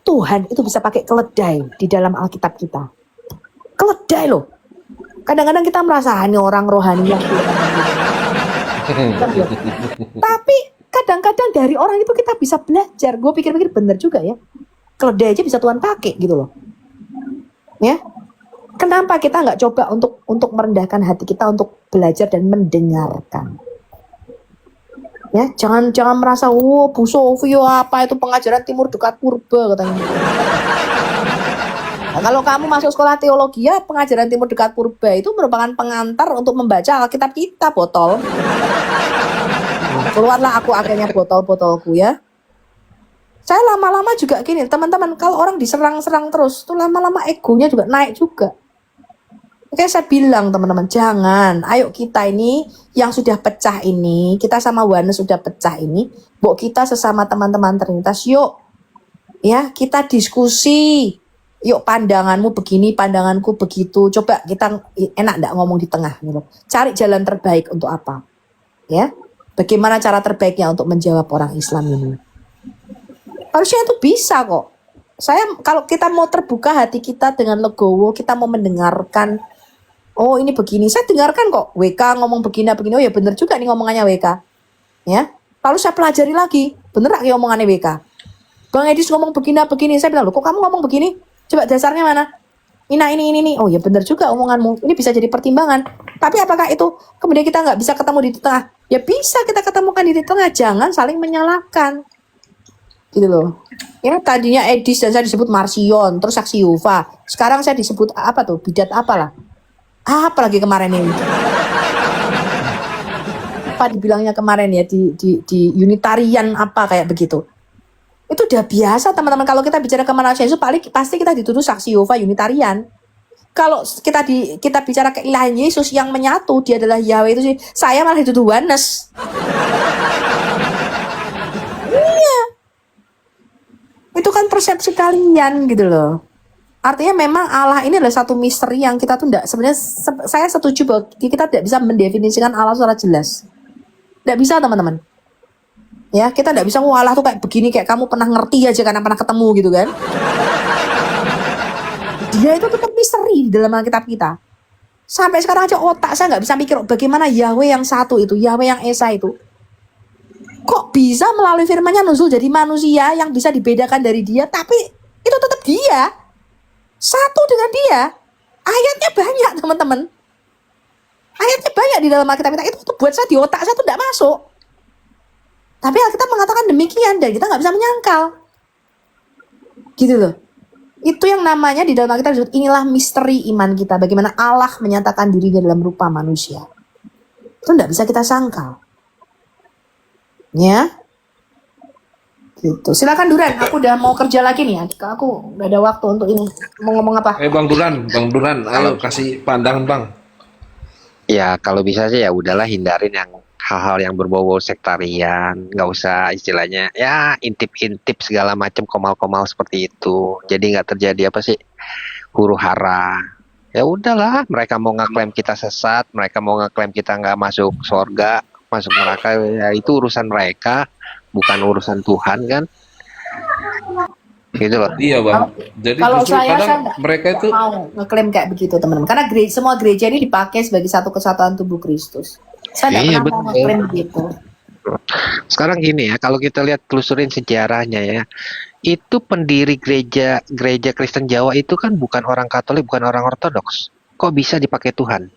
Tuhan itu bisa pakai keledai di dalam Alkitab kita. Keledai loh. Kadang-kadang kita merasa ini orang rohani yang tapi kadang-kadang dari orang itu kita bisa belajar. Gue pikir-pikir bener juga ya. Keledai aja bisa Tuhan pakai gitu loh. Ya. Kenapa kita nggak coba untuk merendahkan hati kita untuk belajar dan mendengarkan? Ya, jangan merasa, Bu Sofio apa itu pengajaran timur dekat purba katanya. Nah, kalau kamu masuk sekolah teologi ya, pengajaran timur dekat purba itu merupakan pengantar untuk membaca Alkitab kita, botol. Keluarlah aku akhirnya botolku ya. Saya lama-lama juga gini, teman-teman, kalau orang diserang-serang terus, tuh lama-lama egonya juga naik juga. Oke, saya bilang teman-teman, jangan. Ayo kita ini yang sudah pecah ini, kita sama Wana sudah pecah ini, bok kita sesama teman-teman Trinitas, yuk, ya kita diskusi. Yuk pandanganmu begini, pandanganku begitu. Coba kita enak enggak ngomong di tengah gitu. Cari jalan terbaik untuk apa? Ya. Bagaimana cara terbaiknya untuk menjawab orang Islam ini? Harusnya itu bisa kok. Kalau kita mau terbuka hati kita dengan legowo, kita mau mendengarkan, oh ini begini, saya dengarkan kok. WK ngomong begini, oh ya bener juga nih ngomongannya WK. Ya. Lalu saya pelajari lagi, bener gak ngomongannya WK? Bang Edis ngomong begini, saya bilang, loh kok kamu ngomong begini? Coba dasarnya mana? Ini. Oh ya benar juga omonganmu. Ini bisa jadi pertimbangan. Tapi apakah itu kemudian kita nggak bisa ketemu di tengah? Ya bisa kita ketemukan di tengah. Jangan saling menyalahkan. Gitu loh. Ya tadinya Edis dan saya disebut Marsion, terus saksi Yova. Sekarang saya disebut apa tuh? Bidat apalah? Apa lagi kemarin ini? Apa dibilangnya kemarin ya di Unitarian apa kayak begitu? Itu udah biasa teman-teman. Kalau kita bicara kemanusiaan itu pasti kita dituduh saksi Yehova Unitarian. Kalau kita bicara keilahan Yesus yang menyatu, dia adalah Yahweh itu sih. Saya malah dituduh oneness. Iya. Itu kan persepsi kalian gitu loh. Artinya memang Allah ini adalah satu misteri yang kita tuh enggak, sebenarnya saya setuju bahwa kita tidak bisa mendefinisikan Allah secara jelas. Tidak bisa teman-teman. Ya, kita tidak bisa Allah tuh kayak begini, kayak kamu pernah ngerti aja karena pernah ketemu gitu kan. Dia itu tetap misteri di dalam Alkitab kita. Sampai sekarang aja otak saya nggak bisa mikir bagaimana Yahweh yang satu itu, Yahweh yang Esa itu. Kok bisa melalui firman-Nya nuzul jadi manusia yang bisa dibedakan dari dia, tapi itu tetap dia. Satu dengan dia. Ayatnya banyak teman-teman. Ayatnya banyak di dalam Alkitab kita. Itu tuh buat saya di otak saya tuh tidak masuk. Tapi Alkitab mengatakan demikian dan kita nggak bisa menyangkal. Gitu loh. Itu yang namanya di dalam Alkitab disebut inilah misteri iman kita. Bagaimana Allah menyatakan dirinya dalam rupa manusia. Itu nggak bisa kita sangkal. Ya. Gitu. Silakan Duran, aku udah mau kerja lagi nih. Aku nggak ada waktu untuk ini. Mau ngomong apa? Bang Duran, ayo kasih pandangan Bang. Ya kalau bisa sih ya udahlah hindarin yang hal-hal yang berbau sektarian, nggak usah istilahnya ya intip-intip segala macam komal-komal seperti itu. Jadi nggak terjadi apa sih huru hara. Ya udahlah, mereka mau ngeklaim kita sesat, mereka mau ngeklaim kita nggak masuk surga, masuk neraka, ya itu urusan mereka, bukan urusan Tuhan kan. Gitu loh. Iya Bang. Jadi Kalau justru saya kadang nggak mereka itu mau ngeklaim kayak begitu teman-teman. Karena semua gereja ini dipakai sebagai satu kesatuan tubuh Kristus. Saya Iya, nggak pernah mau ngeklaim begitu. Sekarang gini ya, kalau kita lihat telusurin sejarahnya ya, itu pendiri gereja Kristen Jawa itu kan bukan orang Katolik, bukan orang Ortodoks. Kok bisa dipakai Tuhan?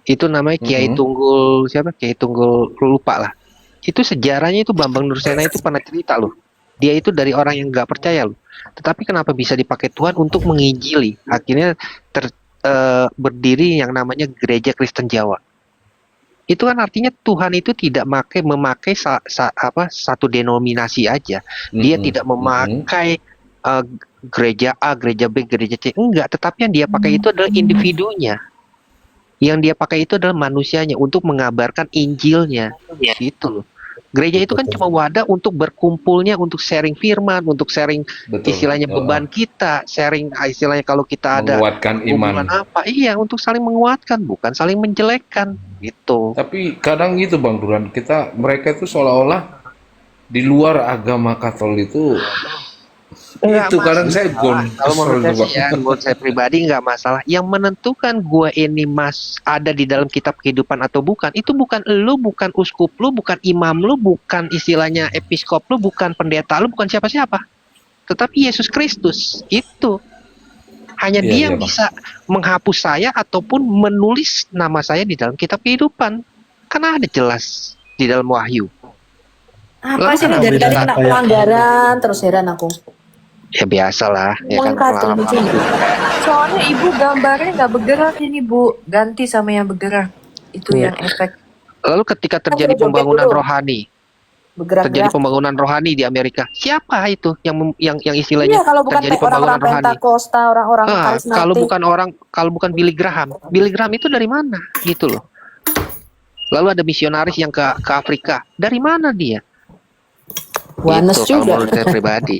Itu namanya Kiai Tunggul, siapa? Kiai Tunggul, lupa lah. Itu sejarahnya itu Bambang Nursena itu pernah cerita loh. Dia itu dari orang yang nggak percaya loh. Tetapi kenapa bisa dipakai Tuhan untuk menginjili? Akhirnya berdiri yang namanya Gereja Kristen Jawa. Itu kan artinya Tuhan itu tidak memakai satu denominasi aja. Dia tidak memakai gereja A, gereja B, gereja C. Enggak, tetapi yang dia pakai itu adalah individunya. Yang dia pakai itu adalah manusianya untuk mengabarkan Injilnya. Gitu loh. Gereja itu kan cuma wadah untuk berkumpulnya, untuk sharing firman, untuk sharing Betul. istilahnya beban kita, sharing istilahnya kalau kita ada Menguatkan hubungan iman. apa, iya untuk saling menguatkan, bukan saling menjelekkan gitu. Tapi kadang gitu Bang Duran, mereka itu seolah-olah di luar agama Katolik itu Nggak itu kadang saya masalah. Kalau menurut kesel saya tuh sih Bang. ya, menurut saya pribadi nggak masalah. Yang menentukan gua ini ada di dalam kitab kehidupan atau bukan, itu bukan lu, bukan uskup lu, bukan imam lu, bukan istilahnya episkop lu, bukan pendeta lu, bukan siapa-siapa. Tetapi Yesus Kristus itu. Hanya Iya, dia iya yang Bang. bisa menghapus saya ataupun menulis nama saya di dalam kitab kehidupan. Karena ada jelas di dalam Wahyu. Apa Lalu sih ini kenapa dari tadi kita kena pelanggaran terus heran aku. ya biasalah ya kan Ngangkat pengalaman lucu. hidup. Soalnya ibu gambarnya nggak bergerak ini Bu, ganti sama yang bergerak. Itu Ya. yang efek Lalu ketika terjadi Kan joget pembangunan dulu. rohani, terjadi Bergerak-gerak. pembangunan rohani di Amerika, siapa itu yang istilahnya Iya, kalau bukan terjadi orang-orang pembangunan rohani? Pentakosta, orang-orang karismatik. Kalau bukan Billy Graham itu dari mana gitu loh. Lalu ada misionaris yang ke Afrika, dari mana dia? Wanes Itu kalau juga. menurut saya pribadi.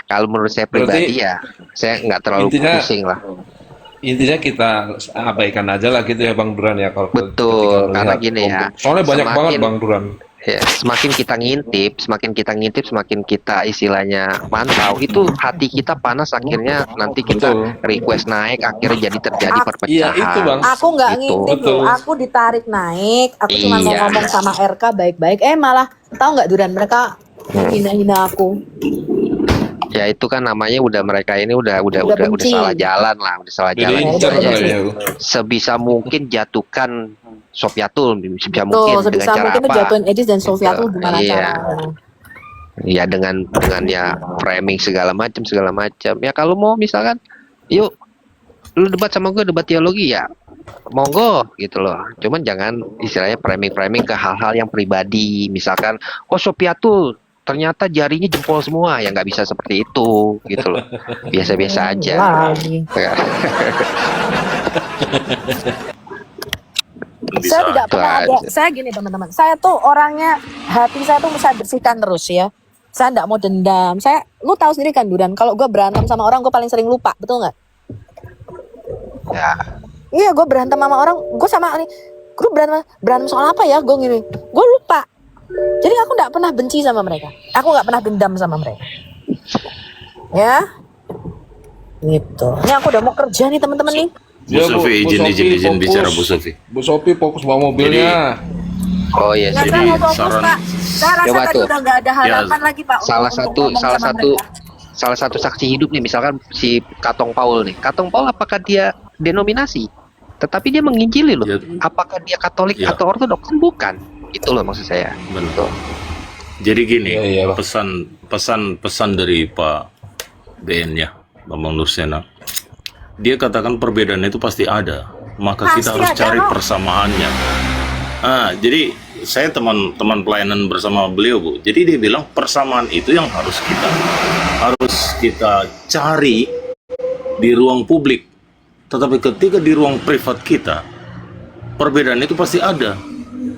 Kalau menurut saya pribadi Berarti ya, saya nggak terlalu intinya- pusing lah. Intinya kita abaikan aja lah gitu ya Bang Duran ya kalau Betul, ketika karena melihat gini ya, Soalnya banyak semakin- banget Bang Duran. Ya, semakin kita ngintip, semakin kita istilahnya mantau, itu hati kita panas, akhirnya nanti kita Betul. request naik, akhirnya terjadi Iya, perpecahan. itu, Bang. Aku nggak Gitu. ngintip Betul. loh, aku ditarik naik. Aku cuma mau Iya. ngomong sama RK baik-baik. Malah tahu nggak Duran, mereka hina-hina aku. Ya itu kan namanya udah mereka ini udah benci. salah jalan lah, udah salah Jadi jalan. incer Iya, kali iya. ya. Sebisa mungkin jatuhkan Sofiatul, sebisa Tuh, mungkin dengan sebisa cara mungkin tuh apa? jatuhin Edis dan Sofia Gitu. tuh gimana Iya. caranya. Ya dengan ya framing segala macam. Ya kalau mau misalkan, yuk lu debat sama gue, debat teologi ya, monggo gitu loh. Cuman jangan istilahnya framing ke hal-hal yang pribadi. Misalkan, oh Sofiatul ternyata jarinya jempol semua, ya nggak bisa seperti itu gitu loh. Biasa-biasa aja. Lagi. Ya. Saya tidak Itu pernah ada. aja. Saya gini teman-teman. Saya tuh orangnya hati saya tuh saya bersihkan terus ya. Saya tidak mau dendam. Lu tahu sendiri kan Duran. Kalau gue berantem sama orang gue paling sering lupa, betul nggak? Ya. Iya, gue berantem sama orang. Gue sama ini. Gue berantem soal apa ya? Gue gini. Gue lupa. Jadi aku tidak pernah benci sama mereka. Aku nggak pernah dendam sama mereka. Ya. Gitu. Ini aku udah mau kerja nih teman-teman nih. Ya, Bu Sofi, izin fokus. bicara Bu Sofi. Bu Sofi fokus bawa mobilnya. Oh iya Nggak, sih. saya mau fokus saran- Pak. Saya rasa Coba tadi tuh. udah nggak ada harapan lagi Pak. salah untuk satu ngomong salah sama satu mereka. salah satu saksi hidup nih, misalkan si Katong Paul nih. Katong Paul apakah dia denominasi? Tetapi dia menginjili loh. Ya. Apakah dia Katolik Ya. atau Ortodoks? Kan bukan. Itu loh maksud saya. Betul. Jadi gini, Iya, iya, Pak. pesan dari Pak BN ya, Bambang Nusena. Dia katakan perbedaan itu pasti ada, maka kita Pasti harus ada, cari Rob. persamaannya. Jadi saya teman pelayanan bersama beliau Bu. Jadi dia bilang persamaan itu yang harus kita cari di ruang publik. Tetapi ketika di ruang privat kita, perbedaan itu pasti ada.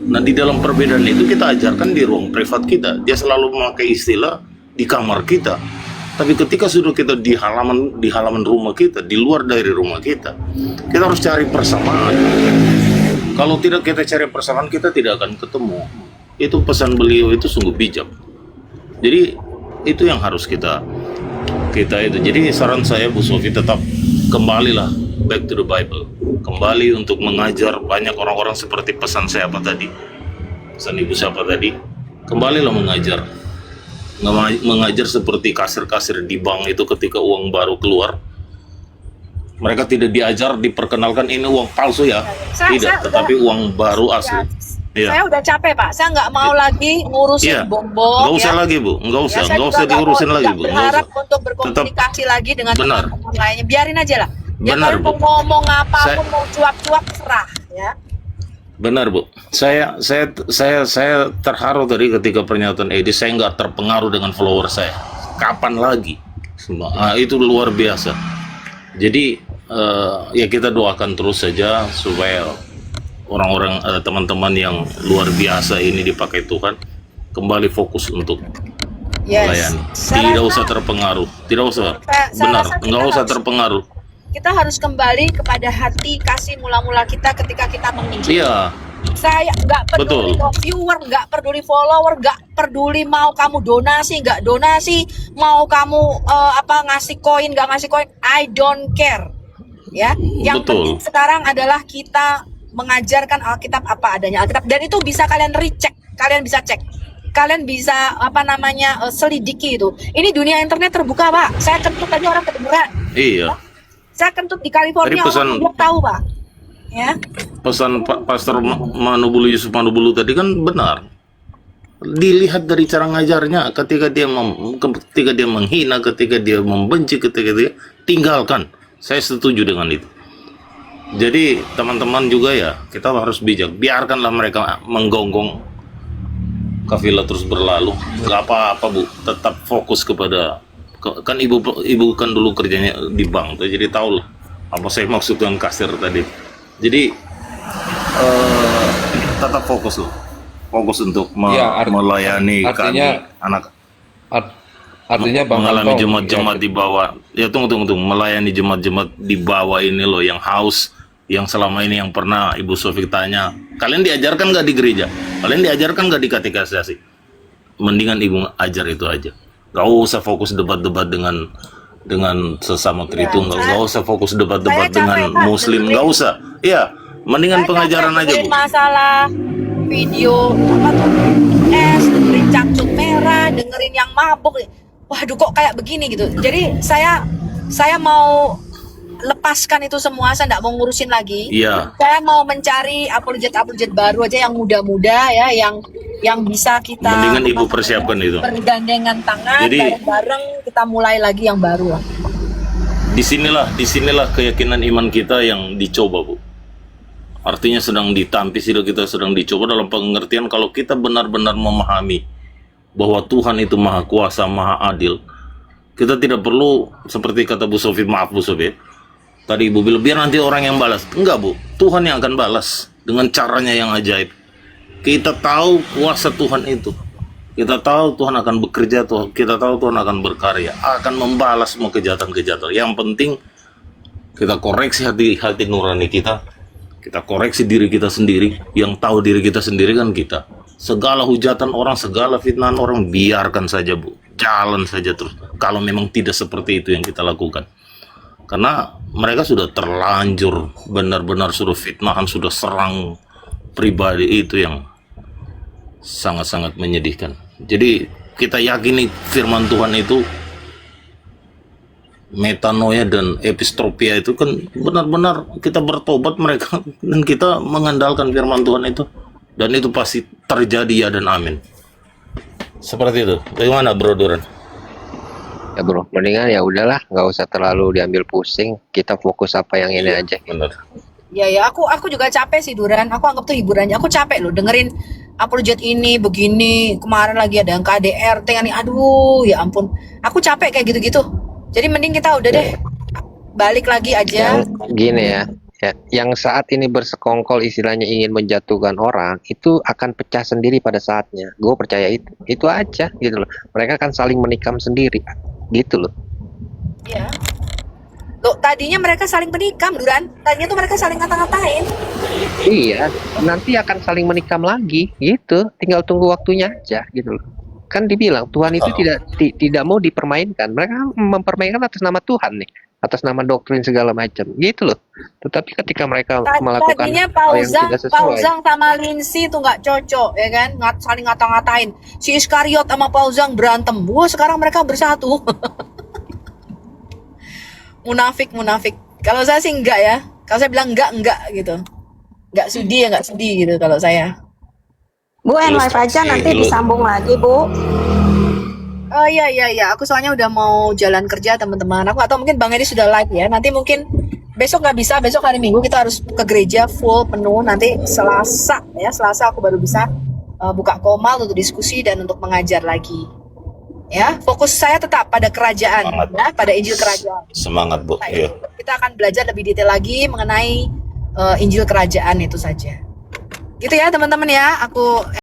Nah di dalam perbedaan itu kita ajarkan di ruang privat kita. Dia selalu memakai istilah di kamar kita. Tapi ketika sudah kita di halaman rumah kita, di luar dari rumah kita harus cari persamaan. Kalau tidak kita cari persamaan, kita tidak akan ketemu. Itu pesan beliau itu sungguh bijak. Jadi itu yang harus kita itu. Jadi saran saya Bu Sofi, tetap kembalilah back to the Bible. Kembali untuk mengajar banyak orang-orang seperti pesan saya apa tadi. Pesan Ibu siapa tadi? Kembalilah mengajar. Mengajar seperti kasir-kasir di bank itu ketika uang baru keluar. Mereka tidak diajar, diperkenalkan ini uang palsu ya. Tidak, tetapi uang baru asli. Iya. Saya udah capek Pak. Saya nggak mau lagi ngurusin Iya. bom-bom. Nggak usah ya. lagi Bu, nggak usah, Ya, saya nggak juga usah diurusin mau- lagi nggak Bu. Nggak berharap usah. untuk berkomunikasi lagi dengan Benar. teman-teman lainnya. Biarin aja lah. Ya Benar, kalian Bu. mau ngomong apapun, Saya- mau cuap-cuap serah ya. Benar Bu, saya terharu tadi ketika pernyataan Edi. Saya nggak terpengaruh dengan follower saya. Kapan lagi? Itu luar biasa. Jadi ya kita doakan terus saja supaya orang-orang teman-teman yang luar biasa ini dipakai Tuhan. kembali fokus untuk Yes. melayani. Saya Tidak rasa, usah terpengaruh, tidak usah. saya Benar, rasa nggak usah terpengaruh. kita harus kembali kepada hati kasih mula-mula kita ketika kita menginjil. Iya, Saya nggak peduli betul. viewer, nggak peduli follower, nggak peduli mau kamu donasi, nggak donasi, mau kamu ngasih koin, nggak ngasih koin, I don't care. Ya, yang penting Betul. sekarang adalah kita mengajarkan Alkitab apa adanya Alkitab, dan itu bisa kalian recheck, kalian bisa cek, kalian bisa selidiki itu. Ini dunia internet terbuka, Pak. Saya kentut tadi orang kedengeran. Iya. Saya kentut di California, Tadi pesan- orang belum tahu, Pak. Ya. Pesan Pak Pastor Manubulu, Yusuf Manubulu tadi kan benar. Dilihat dari cara ngajarnya, ketika dia menghina, ketika dia membenci, ketika dia tinggalkan. Saya setuju dengan itu. Jadi teman-teman juga ya, kita harus bijak. Biarkanlah mereka menggonggong kafilah terus berlalu. Gak apa-apa Bu, tetap fokus kepada kan ibu kan dulu kerjanya di bank, jadi tahu lah apa saya maksud dengan kasir tadi. Jadi tetap fokus loh, fokus untuk Ya, melayani artinya- kami anak Artinya Bang mengalami Anto, jemaat-jemaat di bawah. Ya tunggu, melayani jemaat-jemaat di bawah ini loh, yang haus, yang selama ini yang pernah Ibu Sofi tanya, kalian diajarkan nggak di gereja? Kalian diajarkan nggak di katekisasi? Mendingan Ibu ajar itu aja. Gak usah fokus debat-debat dengan sesama Tritunggal, nggak usah fokus debat-debat Saya capek, dengan Pak, Muslim, dengerin. nggak usah. Iya, mendingan Saya pengajaran capek aja Bu. dengerin masalah video dengerin cacut merah, dengerin yang mabuk. Waduh, kok kayak begini gitu. Jadi saya mau lepaskan itu semua, saya nggak mau ngurusin lagi. Iya. Saya mau mencari apologet baru aja yang muda-muda ya, yang bisa kita Mendingan Ibu persiapkan itu. bergandengan tangan, Jadi- bareng-bareng kita mulai lagi yang baru lah. Disinilah keyakinan iman kita yang dicoba Bu. Artinya sedang ditampis, kita sedang dicoba dalam pengertian kalau kita benar-benar memahami bahwa Tuhan itu maha kuasa, maha adil. Kita tidak perlu seperti kata Bu Sofi, maaf Bu Sofi, tadi Ibu bilang biar nanti orang yang balas. Enggak Bu, Tuhan yang akan balas dengan caranya yang ajaib. Kita tahu kuasa Tuhan itu, kita tahu Tuhan akan bekerja, kita tahu Tuhan akan berkarya, akan membalas semua kejahatan-kejahatan. Yang penting kita koreksi hati nurani kita koreksi diri kita sendiri. Yang tahu diri kita sendiri kan kita. Segala hujatan orang, segala fitnahan orang, biarkan saja Bu, jalan saja terus. Kalau memang tidak seperti itu yang kita lakukan, karena mereka sudah terlanjur benar-benar sudah fitnahan, sudah serang pribadi, itu yang sangat-sangat menyedihkan. Jadi kita yakini firman Tuhan itu metanoia dan epistropia itu kan benar-benar kita bertobat mereka dan kita mengandalkan firman Tuhan itu, dan itu pasti terjadi ya dan amin. Seperti itu. Bagaimana Bro Duran? Ya bro, mendingan ya udahlah, nggak usah terlalu diambil pusing. Kita fokus apa yang ini aja. Benar. Ya, aku juga capek sih Duran. Aku anggap tuh hiburannya. Aku capek loh dengerin apologet ini begini. Kemarin lagi ada yang KDRT nih. Aduh, ya ampun. Aku capek kayak gitu-gitu. Jadi mending kita udah deh balik lagi aja. Yang gini ya, yang saat ini bersekongkol istilahnya ingin menjatuhkan orang, itu akan pecah sendiri pada saatnya. Gue percaya itu aja gitu loh. Mereka akan saling menikam sendiri, gitu loh. Ya. Loh, tadinya mereka saling menikam, Duran. Tadinya tuh mereka saling ngata-ngatain. Iya, nanti akan saling menikam lagi, gitu. Tinggal tunggu waktunya aja, gitu loh. Kan dibilang Tuhan itu tidak mau dipermainkan. Mereka mempermainkan atas nama Tuhan nih, atas nama doktrin segala macam, gitu loh. Tetapi ketika mereka melakukan Tadinya hal yang tidak sesuai, Pauzang sama Lindsay tuh nggak cocok, ya kan? Saling ngata-ngatain. Si Iskariot sama Pauzang berantem. Wah, sekarang mereka bersatu. Munafik. Kalau saya sih enggak ya. Kalau saya bilang enggak gitu. Enggak sudi gitu kalau saya. Bu, end live aja, nanti disambung lagi Bu. Oh iya. Aku soalnya udah mau jalan kerja teman-teman. Aku atau mungkin Bang Edi sudah live ya. Nanti mungkin besok nggak bisa. Besok hari Minggu kita harus ke gereja full penuh. Nanti Selasa aku baru bisa buka komal untuk diskusi dan untuk mengajar lagi. Ya, fokus saya tetap pada kerajaan, ya, pada Injil kerajaan. Semangat Bu. Nah, Iya. kita akan belajar lebih detail lagi mengenai Injil kerajaan itu saja. Gitu ya teman-teman ya. Aku